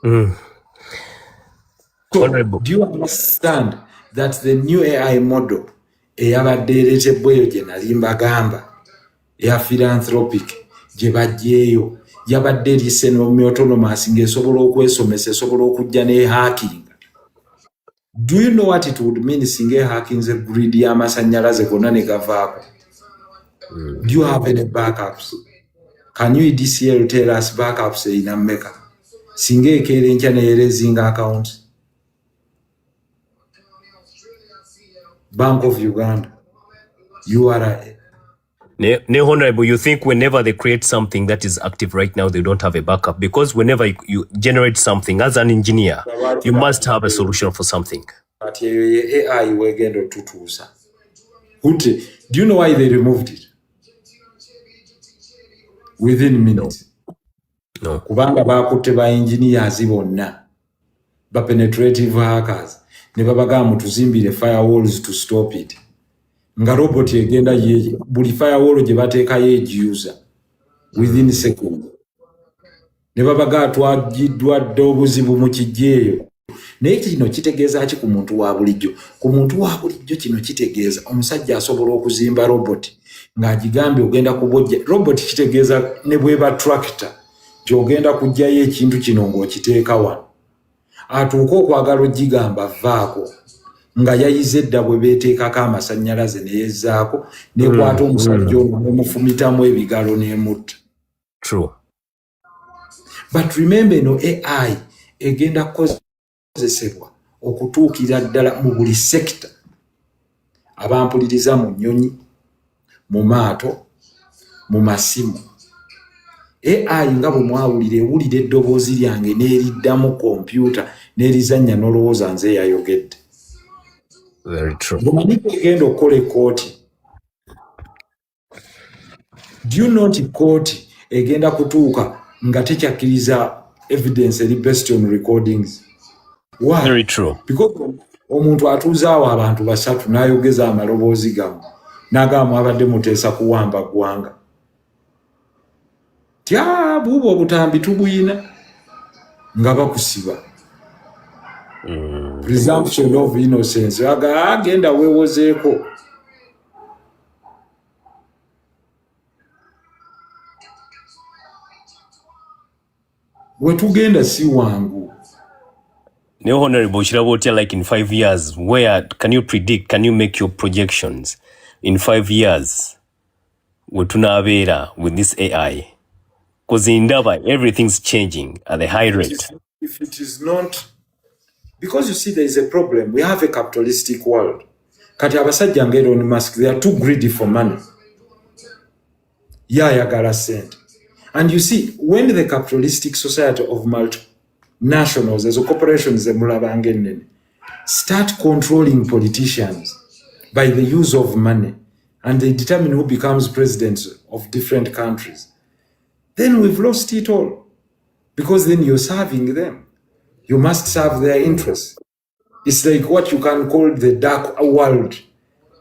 So, Honorable. do you understand that the new AI model eyabadde ereetebwa eyo gye nali mbagamba eya philanthropic gye baggyeeyo yabadde eri semi-autonomous ng'esobola okwesomesa esobola okujja ne hacking. Do you know what it would mean singa ehackinze grid y'amasannyalaze gonna ne gavaako? Do you have any backups? Can you DCL tell us backups erina mmeka? Singa ekeera enkya neyerezinga account. Bank of Uganda, URA. Ne Honorable, you think whenever they create something that is active right now, they don't have a backup? Because whenever you generate something as an engineer, you must have a solution for something. But AI wegenda otutuusa. Do you know why they removed it? Within minutes. No. Kubanga bakutte ba engineers bonna. Ba penetrative hackers. Ne babagamba mutuzimbire firewalls to stop it. Nga robot egenda ye buli firewall gye bateekayo egiuser within seconds. Ne babaga twagiddwa dde obuzibu mu kijjeeyo. Naye kino kitegeeza ki ku muntu wa bulijjo? Ku muntu wa bulijjo kino kitegeeza omusajja asobola okuzimba robot ng'agigambye ogenda kubojja. Robot kitegeeza ne bweba tractor gy'ogenda kuggyayo ekintu kino ng'okiteeka wano. Atuuka okwagala ogigamba vaako nga yayize edda bwe beeteekako amasannyalaze ne yezzaako n'ekwata omusajja ono n'omufumitamu ebigalo n'emutta. True. But remember no AI egenda kukozesebwa okutuukira ddala mu buli sector. Abampuliriza mu nnyonyi, mu maato, mu masimu. AI nga bwe mwawulira ewulira eddoboozi lyange n'eriddamu kompyuta n'erizannya n'olowooza nze yayogedde. Very true. Bw'omanyi egenda okukola ekkooti. Do you know nti kkooti egenda kutuuka nga tekyakkiriza evidence eri based on recordings? Why? Very true. Because omuntu atuuzaawo abantu basatu n'ayogeza amaloboozi gamu n'agamba abadde muteesa kuwamba ggwanga. Tya buubwo obutambi tubuyina nga bakusiba. Presumption of innocence. Agenda weewozeeko. Wetugenda si wangu. Ne Honorable Shirabotia, like in 5 years, where can you predict, can you make your projections in 5 years? Wetunabera with this AI. Because in Daba, everything's changing at a high rate. If it is not, because you see there is a problem. We have a capitalistic world. Kati abasajja nga Elon Musk, they are too greedy for money. Yayagala sente. And you see, when the capitalistic society of multinationals, as corporations, start controlling politicians by the use of money, and they determine who becomes president of different countries, then we've lost it all. Because then you're serving them. You must serve their interests. It's like what you can call the dark world.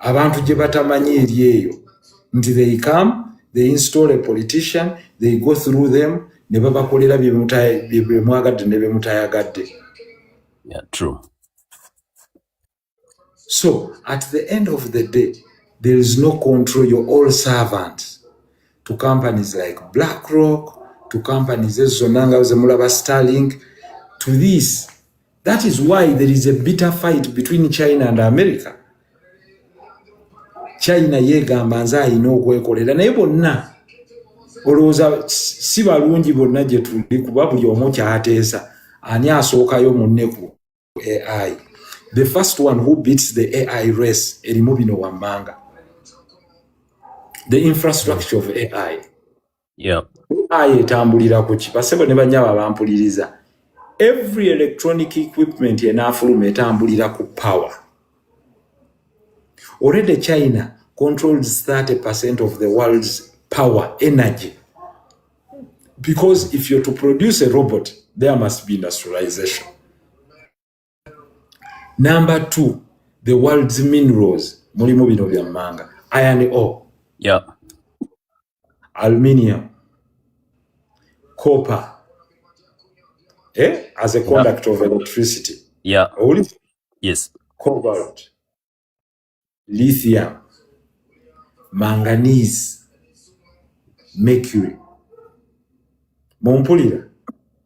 Abantu gye batamanyi eri eyo. Nti they come, they install a politician, they go through them, ne babakolera bye mwagadde ne bye mutayagadde. Yeah, true. So, at the end of the day, there is no control. You're all servants to companies like BlackRock, to companies like Zonanga, Zemulaba, Starlink, to this. That is why there is a bitter fight between China and America. China yegamba nze alina okwekolera naye bonna olowooza si balungi bonna gye tuli kuba buli omu ky'ateesa ani asookayo munne ku AI. The first one who beats the AI race erimu bino wammanga. The infrastructure of AI. Yeah. AI etambulira ku ki? Basebo ne banyaba bampuliriza. Every electronic equipment yenaafuluma etambulira ku power. Already China controls 30% of the world's power energy. Because if you're to produce a robot, there must be industrialization. Number 2, the world's minerals. Mulimu bino byammanga. Iron ore. Yeah. Aluminium. Copper. as a conductor of electricity. Yeah. Only Yes. cobalt, lithium, manganese, mercury, Mompulira,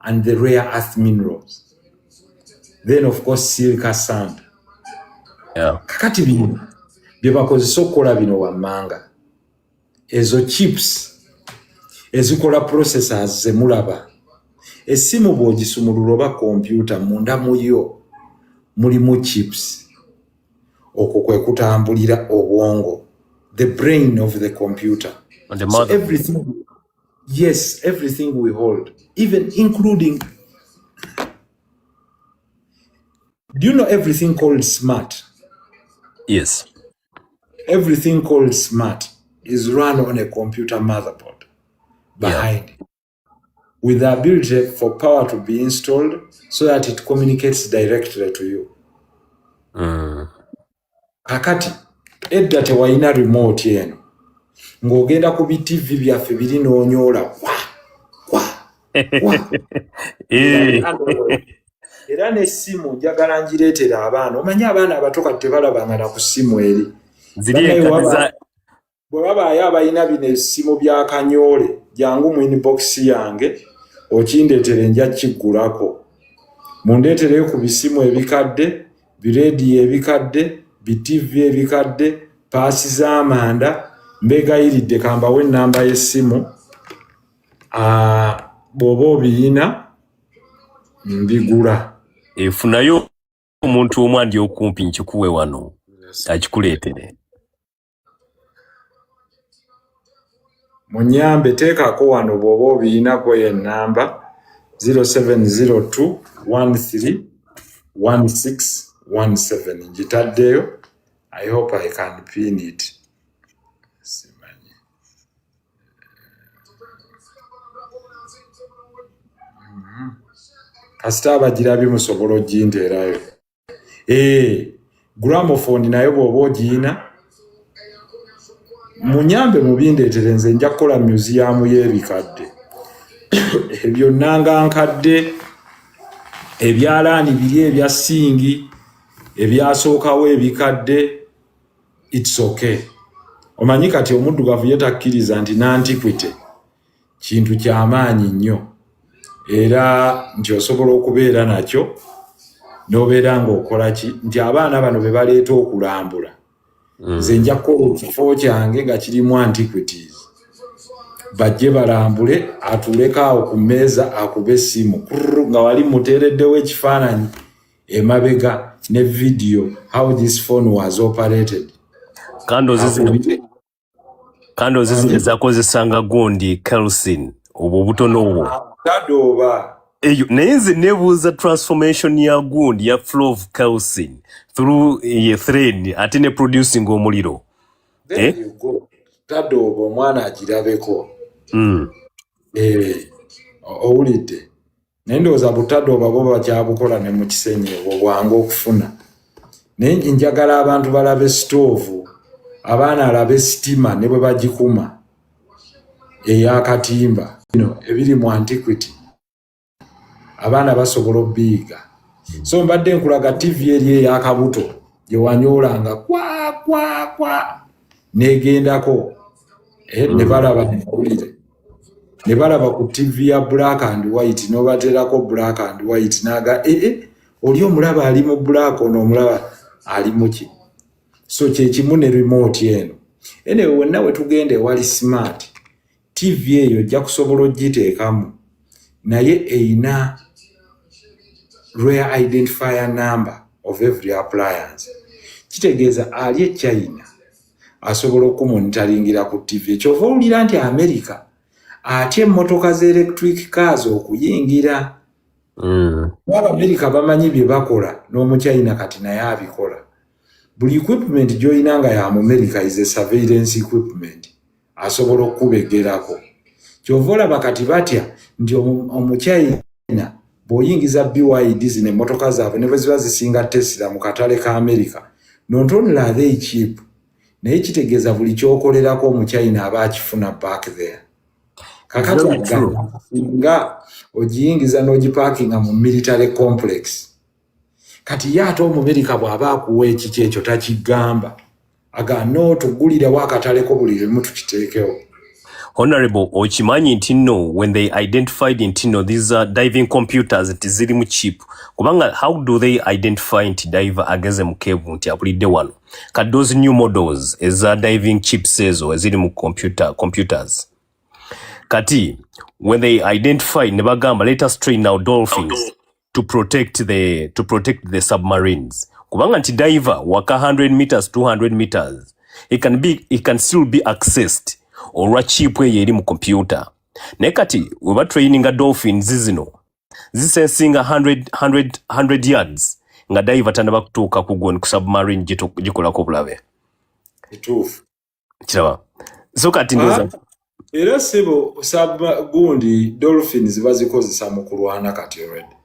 and the rare earth minerals. Then, of course, silica sand. Yeah. Kakati bino bye bakozesa okukola bino wammanga. Ezo chips ezikola processors zemulaba. Essimu bw'ogisumulula oba computer munda muyo mulimu chips. Okwo kwe kutambulira obwongo. The brain of the computer. On the So mother. everything, yes, everything we hold, even including, do you know everything called smart? Yes. Everything called smart is run on a computer motherboard behind it, with the ability for power to be installed so that it communicates directly to you. Kakati, edda tewalina remote eno. Ng'ogenda ku TV byaffe biri n'onyoola. Era n'essimu njagala ngireetera abaana. Omanyi abaana abato kati tebalabangana ku ssimu eri. Bwe babaayo abalina bino essimu bya kanyoole, jangu mu inbox yange, okindeetere nja kiggulako. Mundeetereyo ku bisimu ebikadde, bireediyo ebikadde, bi-TV ebikadde, paasi z'amanda, mbeegayiridde kambawo ennamba y'essimu. Bw'oba obiyina, mbigula. Efunayo omuntu omu andi okumpi nkikuwe wano. Akikuleetere. Munyambe teekako wano bw'oba obiyinako ennamba 0702131617. Ngitaddeyo. I hope I can pin it. Simanyi. Kasita abagirabye musobola oginteerayo. Gramophone nayo bw'oba ogiyina. Munyambe mubindeetere nze nja kukola museum y'ebikadde. Ebyo nanga nkadde, ebyalaani biri ebya singi, ebyasookawo ebikadde, it's okay. Omanyi kati omuddugavu yetakkiriza nti n'antiquity kintu ky'amaanyi nnyo. Era nti osobola okubeera nakyo n'obeera ng'okola ki nti abaana bano be baleeta okulambula. Nze nja kukola ekifo kyange nga kirimu antiquities. Bajje balambule, atuuleko awo ku mmeeza akube essimu nga wali muteereddewo ekifaananyi emabega ne video how this phone was operated. Kando zizi ezakozesanga gundi kerosene obwo butono obwo. Tadooba. Eyo naye nze nebuuza transformation ya gundi ya flow of kerosene through a thread ate ne producing omuliro. There you go. Tadooba omwana agirabeko. Owulidde. Naye ndowooza butadooba bo bakyabukola ne mu kisenyi obwo bwangu okufuna. Naye njagala abantu balabe stoovu, abaana alabe sitima ne bwe bagikuma ey'akatimba. Ebiri mu antiquity. Abaana basobola obbiyiga. So mbadde nkulaga TV eri ey'akabuto gye wanyoolanga kwa negendako. Ne balaba mpulire. Ne balaba ku TV ya black and white n'obateerako black and white naga oli omulaba ali mu black ono omulaba ali mu ki. So kyekimu ne remote eno. Anyway, wenna we tugende wali smart. TV eyo ojja kusobola ogiteekamu. Naye eyina rare identifier number of every appliance. Kitegeeza ali e China asobola okumonitaringira ku TV. Kyova owulira nti America ate emmotoka z electric cars okuyingira. America bamanyi bye bakola n'omuchina kati naye abikola. Buli equipment gy'olina nga ya mu America is a surveillance equipment. Asobola okubegerako. Kyova olaba kati batya nti omuchina bw'oyingiza BYDs n'emmotoka zaabwe ne bwe ziba zisinga Tesla mu katale ka America. Not only are they cheap, naye kitegeeza buli ky'okolerako omuchina aba akifuna back there. kakati nga ogiyingiza n'ogiparkinga mu military complex kati yaate Omumerika bw'aba akuwa ekiki ekyo takigamba aga no tugulirawo akataleko buli limu tukiteekewo. Honorable okimanyi nti nno when they identified nti nno these diving computers nti ziri mu chip kubanga how do they identify nti diver ageze mu cave nti abulidde wano kati those new models eza diving chips ezo eziri mu computers kati when they identify ne bagamba let us train our dolphins to protect the submarines kubanga nti diver waka 100 meters 200 meters it can still be accessed olwa chip eyo eri mu computer naye kati weba training a dolphins zino zisensinga 100 yards nga diver tanaba kutuuka ku submarine gikolako bulabe kituufu kiraba so kati ndoza era sebo gundi dolphins bazikozesa mu kulwana kati already